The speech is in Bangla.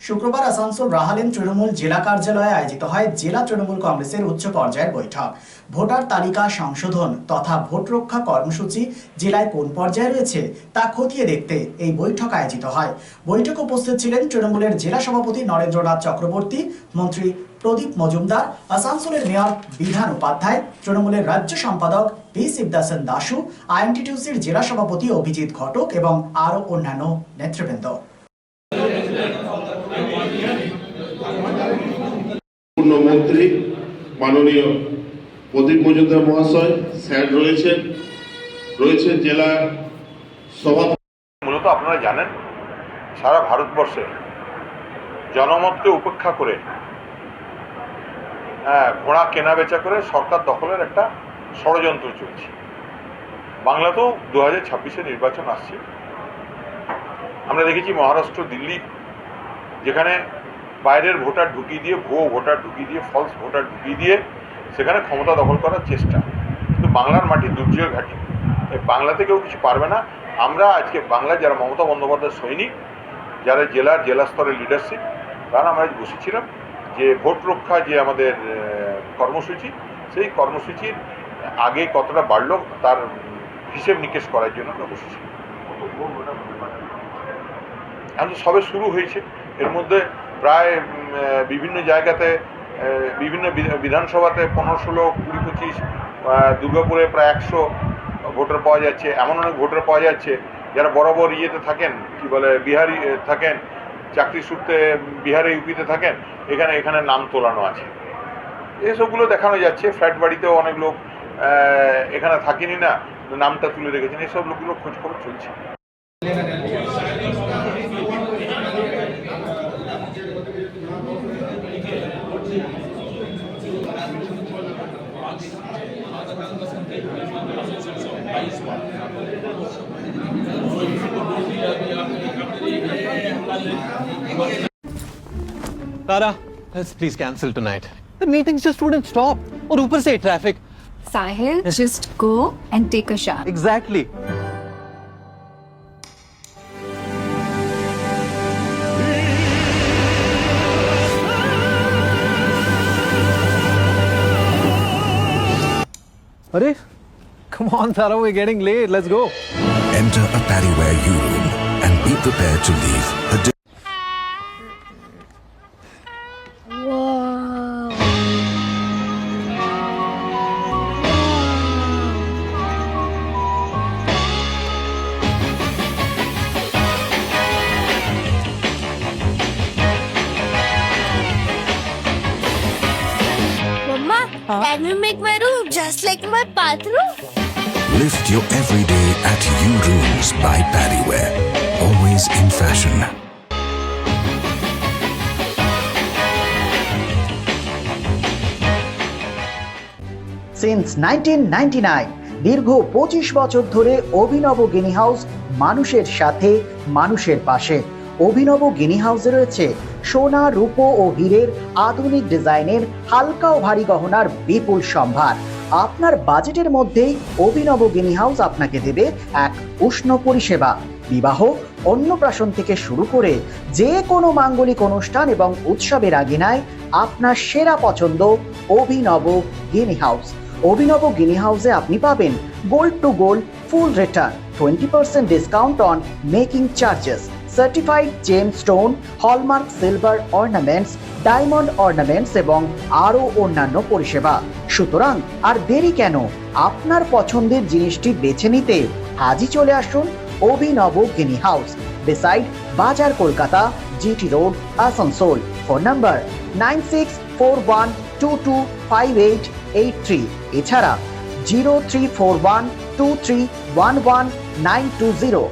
শুক্রবার আসানসোল রাহালেন তৃণমূল জেলা কার্যালয়ে আয়োজিত হয় জেলা তৃণমূল কংগ্রেসের উচ্চ পর্যায়ের বৈঠক। ভোটার তালিকা সংশোধন তথা ভোট রক্ষা কর্মসূচি জেলায় কোন পর্যায়ে রয়েছে তা খতিয়ে দেখতে এই বৈঠক আয়োজিত হয়। বৈঠকে উপস্থিত ছিলেন তৃণমূলের জেলা সভাপতি নরেন্দ্রনাথ চক্রবর্তী, মন্ত্রী প্রদীপ মজুমদার, আসানসোলের মেয়র বিধান উপাধ্যায়, তৃণমূলের রাজ্য সম্পাদক পি শিবদাসন দাসু, আইএনটিটিউসির জেলা সভাপতি অভিজিৎ ঘটক এবং আরও অন্যান্য নেতৃবৃন্দ। মন্ত্রী মাননীয় প্রদীপ মজুমদার মহাশয় স্যার রয়েছেন জেলা সভাপতি। মূলত আপনারা জানেন, সারা ভারতবর্ষে জনমতকে উপেক্ষা করে ঘোড়া কেনা বেচা করে সরকার দখলের একটা ষড়যন্ত্র চলছে। বাংলাতেও 2026-এ নির্বাচন আসছে। আমরা দেখেছি মহারাষ্ট্র, দিল্লি, যেখানে বাইরের ভোটার ঢুকিয়ে দিয়ে, ভুয়ো ভোটার ঢুকিয়ে দিয়ে, ফলস ভোটার ঢুকিয়ে দিয়ে সেখানে ক্ষমতা দখল করার চেষ্টা। কিন্তু বাংলার মাটি দুর্যোগ ঘাঁটি, বাংলাতে কেউ কিছু পারবে না। আমরা আজকে বাংলার যারা মমতা বন্দ্যোপাধ্যায়ের সৈনিক, যারা জেলা স্তরের লিডারশিপ, তারা আমরা বসেছিলাম যে ভোট রক্ষা যে আমাদের কর্মসূচি, সেই কর্মসূচির আগে কতটা বাড়লো তার হিসেব নিকেশ করার জন্য আমরা বসেছি। এখন তো সবে শুরু হয়েছে। এর মধ্যে প্রায় বিভিন্ন জায়গাতে, বিভিন্ন বিধানসভাতে 15-16, 20-25, দুর্গাপুরে প্রায় 100 ভোটার পাওয়া যাচ্ছে। এমন অনেক ভোটার পাওয়া যাচ্ছে যারা বরাবর ইয়েতে থাকেন, কি বলে, বিহারি থাকেন, চাকরি সূত্রে বিহারে, ইউপিতে থাকেন, এখানে নাম তোলানো আছে। এসবগুলো দেখানো যাচ্ছে। ফ্ল্যাট বাড়িতেও অনেক লোক এখানে থাকেনি না, নামটা তুলে রেখেছেন। এসব লোকগুলো খোঁজখবর চলছে। Tara, let's please cancel tonight. The meetings just wouldn't stop. और ऊपर से traffic. Sahil, just go and take a shower. Exactly. Arey, come on, Tara, we're getting late. Let's go. Enter a Paddyware U-Room and be prepared to leave a Mama, can you make my room just like my bathroom? Lift your everyday at U-Rooms by Paddyware. Always in fashion. Since 1999 দীর্ঘ 25 বছর ধরে অভিনব গিনি হাউস মানুষের সাথে, মানুষের পাশে। অভিনব গিনি হাউসে রয়েছে সোনা, রূপো ও হীরের আধুনিক ডিজাইনের হালকা ও ভারী গহনার বিপুল সম্ভার। আপনার বাজেটের মধ্যেই অভিনব গিনি হাউস আপনাকে দেবে এক উষ্ণ পরিষেবা। বিবাহ, অন্নপ্রাশন থেকে শুরু করে যে কোনো মাঙ্গলিক অনুষ্ঠান এবং উৎসবের আগিনায় আপনার সেরা পছন্দ অভিনব গিনি হাউস। অভিনব গিনি হাউসে আপনি পাবেন gold to gold full return, 20% discount on making charges, certified gem stone, hallmark silver ornaments, diamond ornaments এবং আরও অন্যান্য পরিষেবা। সুতরাং আর দেরি কেন? আপনার পছন্দের জিনিসটি বেছে নিতে আজই চলে আসুন অভিনব গিনি হাউস, বিসাইড বাজার, Kolkata, GT road, Asansol. Phone number 9641225883, এছাড়া 03412311 920।